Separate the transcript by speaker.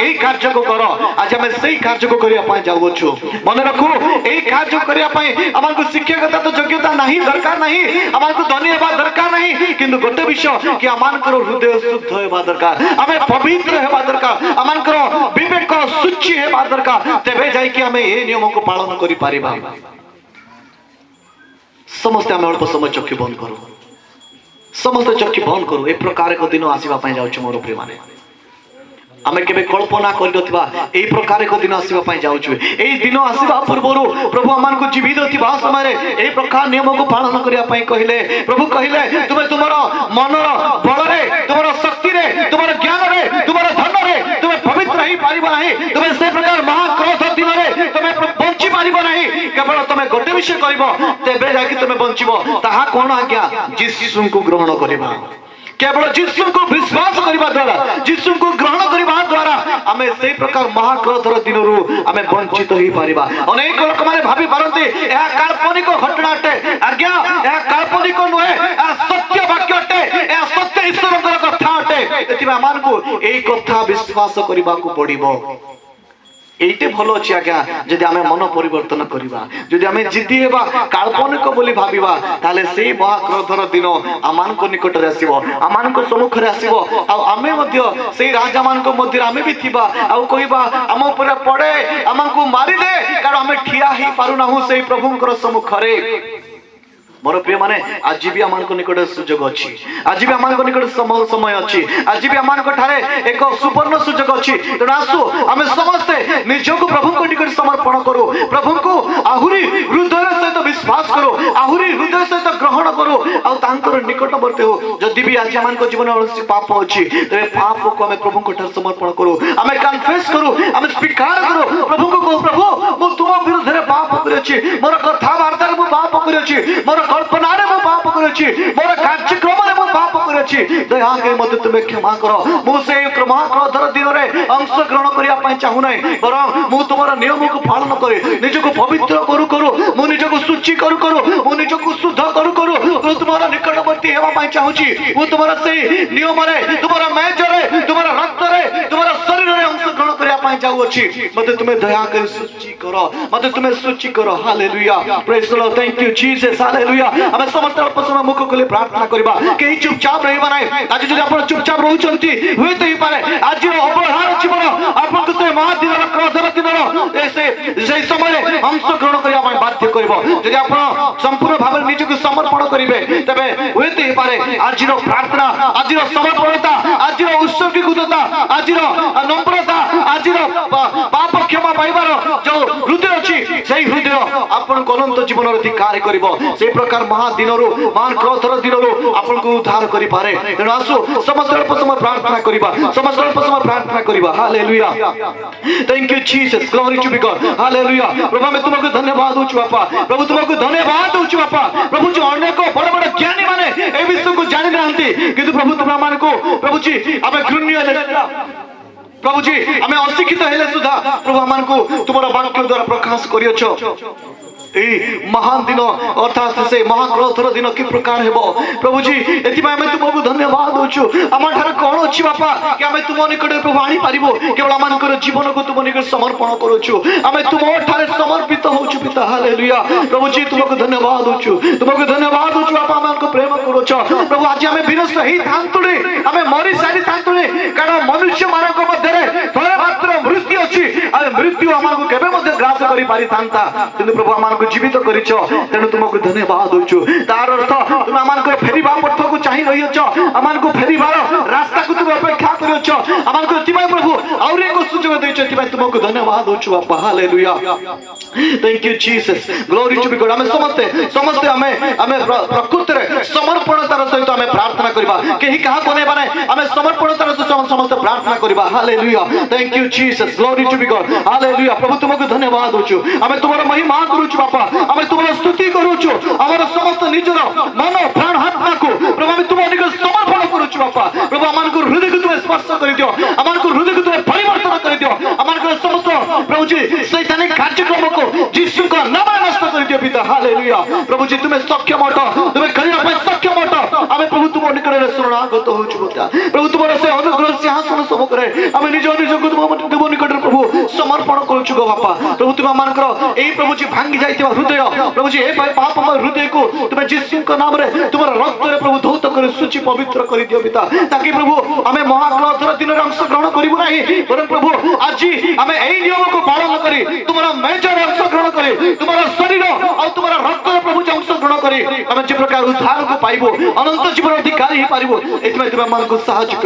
Speaker 1: এই কার্য কর আজ আমি সেই কার্য করিয়া পাই যাউଛୁ মনে রাখু এই কার্য করিয়া পাই আমাকে শিক্ষকতা তো যোগ্যতা নাই দরকার নাই আমাকে ধনী হেবা দরকার নাই কিন্তু গোটে বিষয় কি আমানকৰ হৃদয় শুদ্ধ হেবা দরকার আমি পবিত্র হেবা দরকার আমানকৰ বিবেক শুচি হেবা দরকার তেবে যাই কি আমি এই নিয়মକୁ পালন করি পারিবা समस्ते आम अल्प समय चक्षु बंद करूँ समस्ते चक्षु बंद करूँ ए प्रकार एक दिन आसवाई जाऊँ मोर प्रिय माने आम के कल्पना कर प्रकार एक दिन आसवाई जाऊँ यही दिन आसवा पूर्वर प्रभु आम को जीवित थी समय यही प्रकार नियम को पालन करने कहले प्रभु कहले तुम्हें तुम मनर बल तुम शक्ति तुम ज्ञान तुम धन तुम्हें पवित्र ही पार ना तुम्हें से प्रकार महाक्रोध दिन में तुम्हें बंची पार ना केवल तुम्हें गोटे विषय कर तुम्हें बंचब ताहा कौन आज्ञा यीशु को ग्रहण करवा केवल यीशु को विश्वास करने द्वारा यीशु को ग्रहण करने द्वारा आम से प्रकार महाक्रोधर दिन आम वंचित हो पारिबा अनेक लोक मैंने भाभी पारती यह काल्पनिक घटना अटे आज्ञा यह काल्पनिक नुहे सत्य वाक्य अटे यह सत्य ईश्वर कथा अटे एथि आम को यही कथा विश्वास करने को पड़ो এইটে ভালো আছে আজ্ঞা যদি আমি মন পরিবর্তন করিবা যদি আমি জিদি হেবা কাল্পনিক বলি ভাবিবা তাহলে সেই মহাক্রোধর দিন আমানক নিকটরে আসিব আমানক সম্মুখরে আসিব আর আমি মধ্য সেই রাজা মানক মধ্যে আমি বি থিবা আর কইবা আম উপরে পড়ে আমাকু মারি দে কারণ আমি ঠিয়া হি পারু নাহু সেই প্রভুঙ্কর সম্মুখরে मोर प्रिय माने आज भी आम निकट सुजोग अच्छी आज भी आम निकट समय अच्छी आज भी आम एक सुवर्ण सुजोग अच्छी तेणु आसु आम समस्ते निजक प्रभु निकट समर्पण करूँ प्रभु को आहरी हृदय सहित विश्वास करूँ आहरी हृदय सहित ग्रहण करूँ आर निकटवर्ती हो जदि भी आज आम जीवन पाप अच्छी तेरे पाप को आम प्रभु समर्पण करूँ आम कन्फेस करूँ आम स्वीकार करूँ प्रभु को कहूँ प्रभु मु तुम विरुद्ध पाप करी मोर कथबार्ता पाप करी मोर कल्पना मो पाप करी मोर कार्यक्रम मो पाप करी दयाके मत तुम्हें क्षमा कर मुझे महाक्रोधर दिन में अंश ग्रहण करने चाहूना बर मु तुम नियम को पालन कर निजक पवित्र करू करू मु निजक शुचि करू करू मु निजक शुद्ध करू करू तुम निकटवर्ती होगा चाहूँगी मु तुम से नियम तुम मैच तुम रक्त तुम शरीर में अंश ग्रहण करने चाहूँगी मत तुम्हें दया कर शुचि कर मत तुम्हें शुचि कर hallelujah praise the Lord thank you Jesus hallelujah आम समस्त अल्प समय मुख खोली प्रार्थना करबा कहीं चुपचाप रहिबा नाही आज जदि आपण चुपचाप रहउचंती हुए तो ही पारे आज अवहार जीवन आपन को से महादिन क्रोधर दिन ऐसे जय समय अंश ग्रहण करिया ପାଇଁ बाध्य करबो जदि आपण संपूर्ण भाव निज को समर्पण करिवे तबे हुए तो ही पारे आज प्रार्थना आज समर्पणता आज उत्सर्गीकृतता आज नम्रता आज पाप क्षमा पाइबार जो हृदय अछि सेही हृदय आपण अनंत जीवन अधिकार करिवो से प्रकार महादिन महान क्रोधर दिन आपको उद्धार करि पारे तेणु आसु समस्त अल्प समय प्रार्थना करिबा समस्त अल्प समय प्रार्थना करिबा hallelujah thank you Jesus glory to be God hallelujah प्रभु मैं तुमको धन्यवाद दूं बापा प्रभु तुमको धन्यवाद दूं बापा प्रभु जो अनेक बड़ बड़ ज्ञानी माने ए विषय को जानि नांती किंतु प्रभु तुम मान को प्रभु जी आमे घृण्य प्रभु जी आमे अशिक्षित हेले सुधा प्रभु आमान को तुमरा वाक्य द्वारा प्रकाश करियछो महान दिन अर्थात से महाक्रोधर दिन कि प्रकार हेबो प्रभु जी एथि आमे तुमको धन्यवाद दोछु आम ठार कोन अछि बापा कि आमे तुम निकट प्रभु आनी पारिबो केवल आमानकर जीवन को तुम निकट समर्पण करूछु आमे तुम ठारे समर्पित होछु पिता हालेलुया प्रभु जी तुमको धन्यवाद दोछु बापा आमानको प्रेम करूछ प्रभु आज आमे विनष्ट ही थांतुले आमे मरि सारी थांतुले कारण मनुष्य मानक मध्ये थोड़े मात्र मृत्यु अछि आ मृत्यु आमानको केबे मध्ये ग्रास करि पारि थांता किंतु प्रभु आमानको जीवित करिछ तेणु तुमको धन्यवाद दोछु तार अर्थ तुम आमानको फेरिबा पथ को चाहि रहिछ आमानको फेरिबार रास्ता को तुम अपेक्षा करिछ आमानको तिबाय प्रभु और एक सुजोग दैछ तिबाय तुमको धन्यवाद दोछु बापा hallelujah thank you Jesus glory to be God हमें समस्त हमें प्रकृति रे समर्पणतार सहित हमें प्रार्थना करबा केही कहा कोने बाने हमें समर्पणतार सहित समस्त प्रार्थना करबा hallelujah thank you Jesus glory to be God hallelujah प्रभु तुमको धन्यवाद दोछु हमें तुमरा महिमा करूछु बापा हमें तुमरा स्तुति करूछु हमर समस्त निजर मन प्राण आत्मा को प्रभु हमें तुम निकट समर्पण करूछु बापा प्रभु अमान को हृदय को तुम स्पर्श कर दियो अमान को हृदय को तुम परिवर्तन कर दियो अमान को समस्त प्रभु जी शैतानिक कार्यक्रम को यीशु का नाम नष्ट कर दियो पिता हालेलुया प्रभु जी तुम्हें सक्षम हट तुम्हें करने पे सक्षम हट हमें प्रभु तुम निकट चरणरे शरणागत होउछु पिता प्रभु तुमर से अनुग्रह सिंहासन सम्मुखरे आमे निज निजको तुम निकट प्रभु समर्पण करूछु गो बापा प्रभु तुम मानकर एई प्रभु जी भांगी जाइतिबा हृदय प्रभु जी ए पापमय हृदय को तुम यीशु को नाम रे तुमर रक्त रे प्रभु धौत कर सूची पवित्र कर दियो पिता ताकि प्रभु आमे महाक्रोधर दिन रे अंश ग्रहण करिबु नाही वरन प्रभु आज आमे एई नियम को पालन करी तुमरा मेजर अंश ग्रहण करी तुमरा शरीर और तुमरा रक्त रे प्रभु अंश ग्रहण करी आमे जे प्रकार उद्धार को पाइबो अनंत जीवन अधिकारी ही पारिबो एतमे तुम मन को साहाय्य